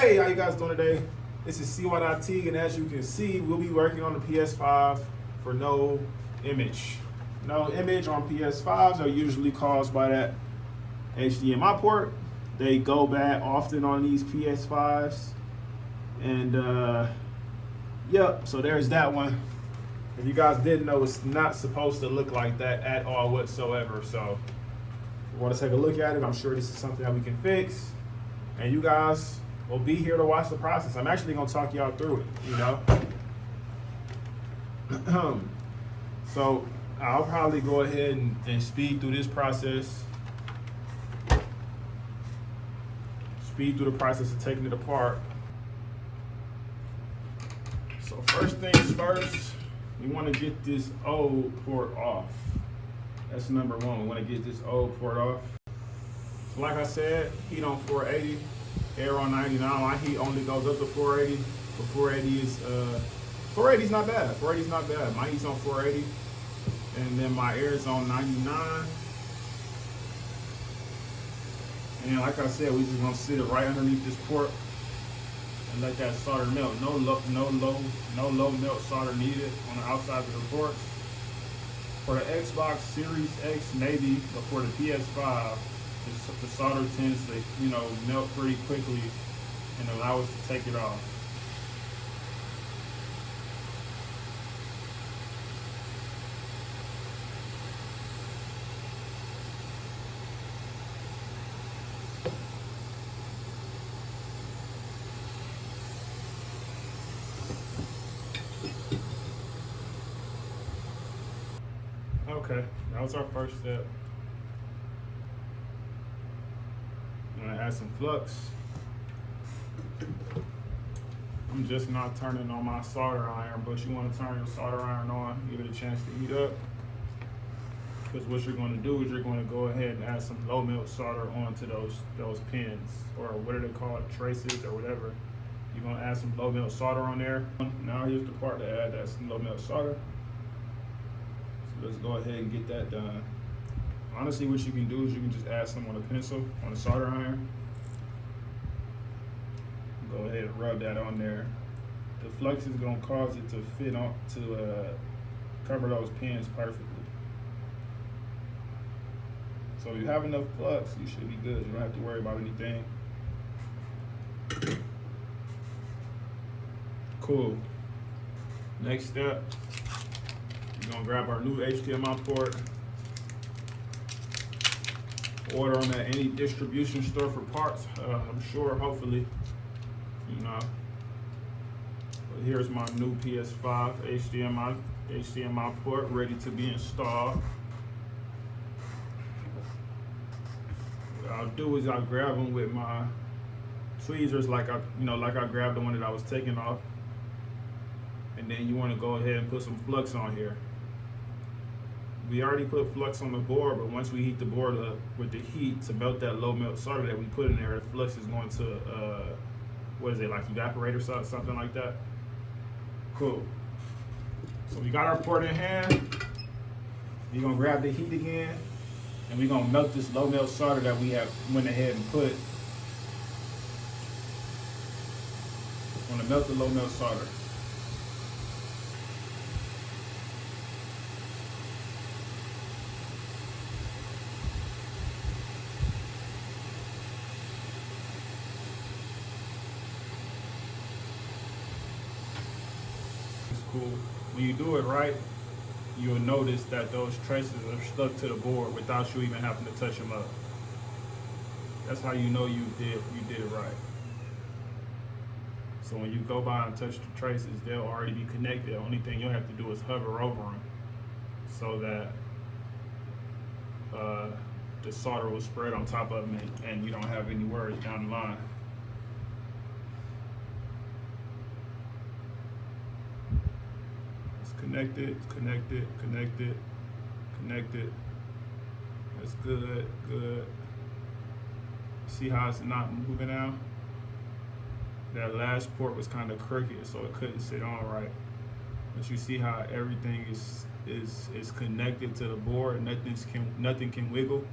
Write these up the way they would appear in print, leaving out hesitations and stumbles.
Hey, how you guys doing today? This is CY.T, and as you can see, we'll be working on the PS5 for no image. No image on PS5s are usually caused by that HDMI port. They go bad often on these PS5s. And yep, so there's that one. If you guys didn't know, it's not supposed to look like that at all whatsoever. So if you want to take a look at it, I'm sure this is something that we can fix. And you guys will be here to watch the process. I'm actually gonna talk y'all through it, you know. So I'll probably go ahead and speed through this process. Speed through the process of taking it apart. So first things first, we want to get this old port off. That's number one. We want to get this old port off. So like I said, heat on 480, air on 99. My heat only goes up to 480. But 480 is not bad. 480 is not bad. My heat's on 480, and then my air is on 99. And like I said, we just gonna sit it right underneath this port and let that solder melt. No low melt solder needed on the outside of the ports. For the Xbox Series X maybe, but for the PS5, the solder tends to, melt pretty quickly and allow us to take it off. Okay, that was our first step. I'm gonna add some flux. I'm just not turning on my solder iron, but you want to turn your solder iron on, give it a chance to heat up. Because what you're going to do is you're going to go ahead and add some low melt solder onto those pins, or what are they called, traces or whatever. You're going to add some low melt solder on there. Now here's the part to add that some low melt solder. So let's go ahead and get that done. Honestly, what you can do is you can just add some on a pencil, on a solder iron. Go ahead and rub that on there. The flux is going to cause it to fit on, to cover those pins perfectly. So if you have enough flux, you should be good. You don't have to worry about anything. Cool. Next step, we're gonna grab our new HDMI port. Order them at any distribution store for parts. I'm sure, hopefully, But here's my new PS5 HDMI port ready to be installed. What I'll do is I'll grab them with my tweezers, like I grabbed the one that I was taking off. And then you want to go ahead and put some flux on here. We already put flux on the board, but once we heat the board up with the heat to melt that low melt solder that we put in there, the flux is going to, like evaporate or something like that. Cool. So we got our port in hand. We're gonna grab the heat again, and we're gonna melt this low melt solder that we have went ahead and put. We're gonna melt the low melt solder. Cool. When you do it right, you'll notice that those traces are stuck to the board without you even having to touch them up. That's how you know you did it right. So when you go by and touch the traces, they'll already be connected. The only thing you'll have to do is hover over them so that the solder will spread on top of them and you don't have any worries down the line. Connected. That's good. See how it's not moving now? That last port was kind of crooked, so it couldn't sit on right. But you see how everything is connected to the board. Nothing can wiggle.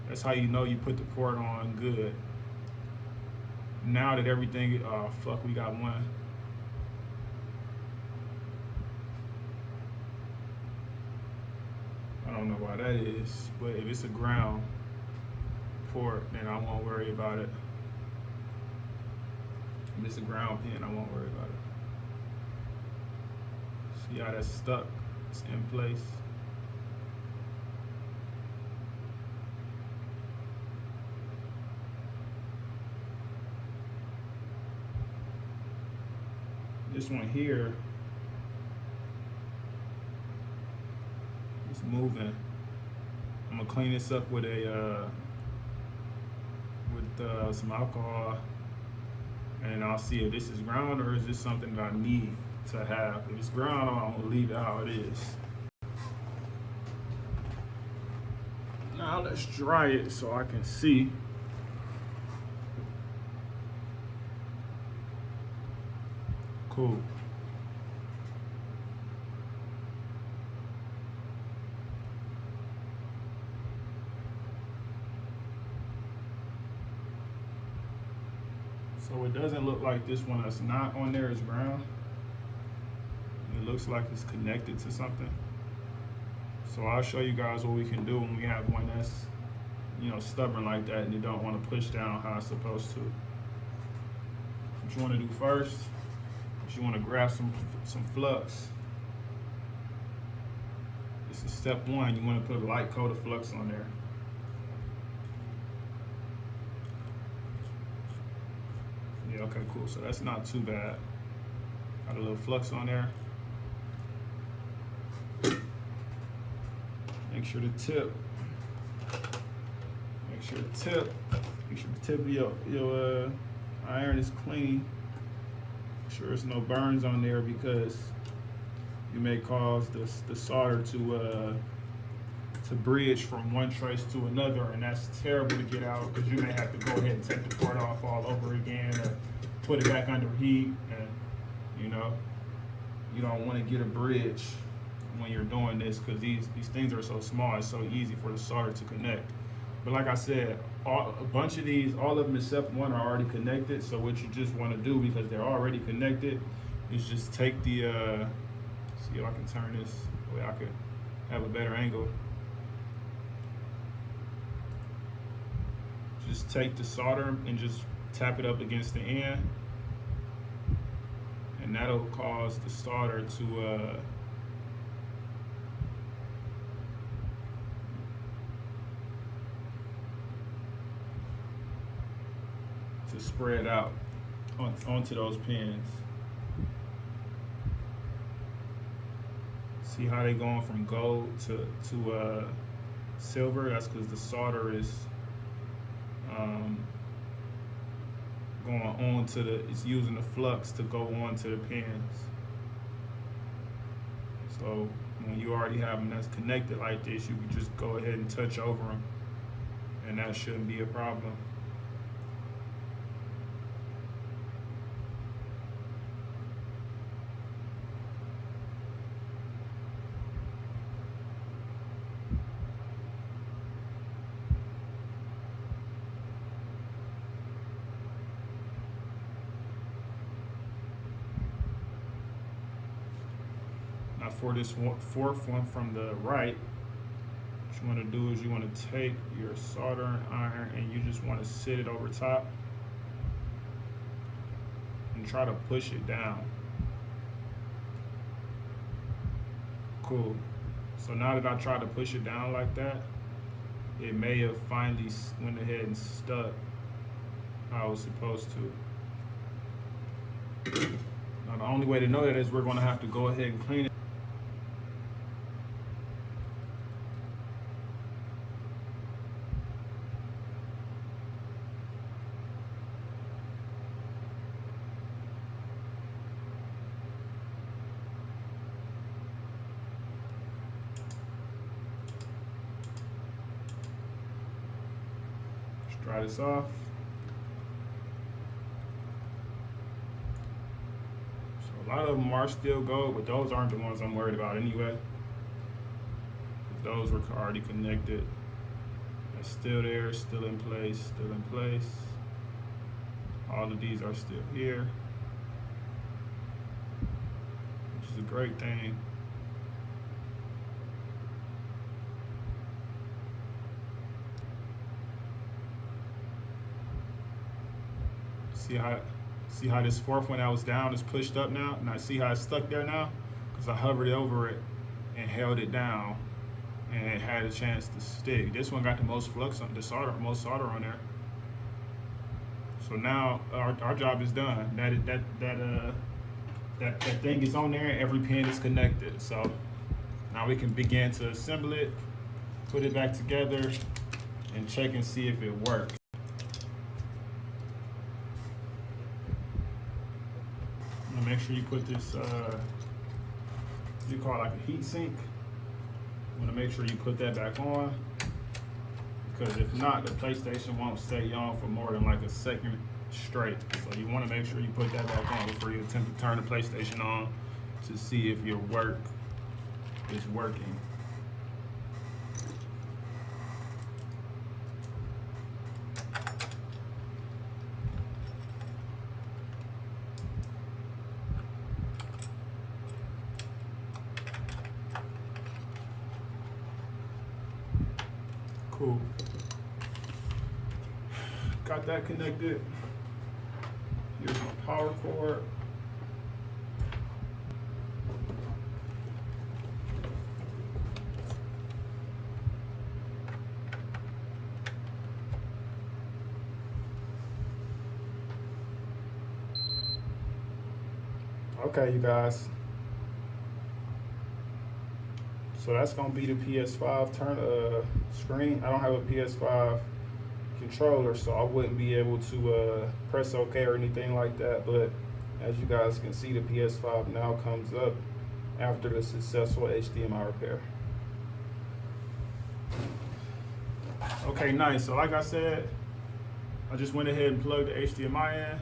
That's how you know you put the port on good. now that everything, fuck, we got one. I don't know why that is, but if it's a ground port, then I won't worry about it. If it's a ground pin, I won't worry about it. See how that's stuck? It's in place. This one here is moving. I'm gonna clean this up with some alcohol, and I'll see if this is ground or is this something that I need to have. If it's ground, I'm gonna leave it how it is. Now let's dry it so I can see. Cool. So it doesn't look like this one that's not on there is ground. It looks like it's connected to something. So I'll show you guys what we can do when we have one that's, stubborn like that and you don't want to push down how it's supposed to. What you want to do first is you want to grab some flux. This is step one. You want to put a light coat of flux on there. Yeah, okay, cool. So that's not too bad. Got a little flux on there. Make sure the tip of your iron is clean. Make sure there's no burns on there because you may cause the solder to bridge from one trace to another, and that's terrible to get out because you may have to go ahead and take the part off all over again or put it back under heat, and you don't want to get a bridge when you're doing this because these things are so small. It's so easy for the solder to connect. But like I said, a bunch of these, all of them except one, are already connected. So what you just want to do, because they're already connected, is just take the see if I can turn this the way I could have a better angle. Just take the solder and just tap it up against the end, and that'll cause the solder to spread out onto those pins. See how they going from gold to silver? That's because the solder is going on to it's using the flux to go onto the pins. So when you already have them that's connected like this, you can just go ahead and touch over them, and that shouldn't be a problem. Now for this fourth one from the right, what you want to do is you want to take your soldering iron and you just want to sit it over top and try to push it down. Cool. So now that I tried to push it down like that, it may have finally went ahead and stuck how I was supposed to. Now the only way to know that is we're going to have to go ahead and clean it. Dry this off. So a lot of them are still gold, but those aren't the ones I'm worried about anyway. Those were already connected. It's still there, still in place, still in place. All of these are still here, which is a great thing. See how this fourth one that was down is pushed up now? Now see how it's stuck there now? Because I hovered over it and held it down and it had a chance to stick. This one got the most flux on the solder, most solder on there. So now our job is done. That thing is on there and every pin is connected. So now we can begin to assemble it, put it back together, and check and see if it works. Make sure you put this, you call it like a heat sink. You want to make sure you put that back on, because if not, the PlayStation won't stay on for more than like a second straight. So you want to make sure you put that back on before you attempt to turn the PlayStation on to see if your work is working. Cool. Got that connected. Here's my power cord. Okay, you guys. So that's gonna be the PS5 screen. I don't have a PS5 controller, so I wouldn't be able to press OK or anything like that. But as you guys can see, the PS5 now comes up after the successful HDMI repair. Okay, nice. So like I said, I just went ahead and plugged the HDMI in.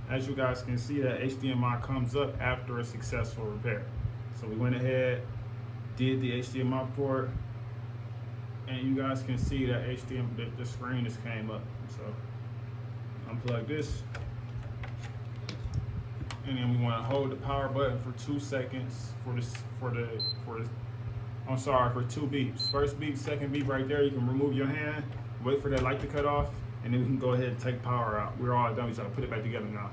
As you guys can see, that HDMI comes up after a successful repair. So we went ahead, did the HDMI port, and you guys can see that the screen just came up. So unplug this, and then we want to hold the power button for 2 seconds for 2 beeps. First beep, second beep right there. You can remove your hand, wait for that light to cut off, and then we can go ahead and take power out. We're all done. We just gotta put it back together now.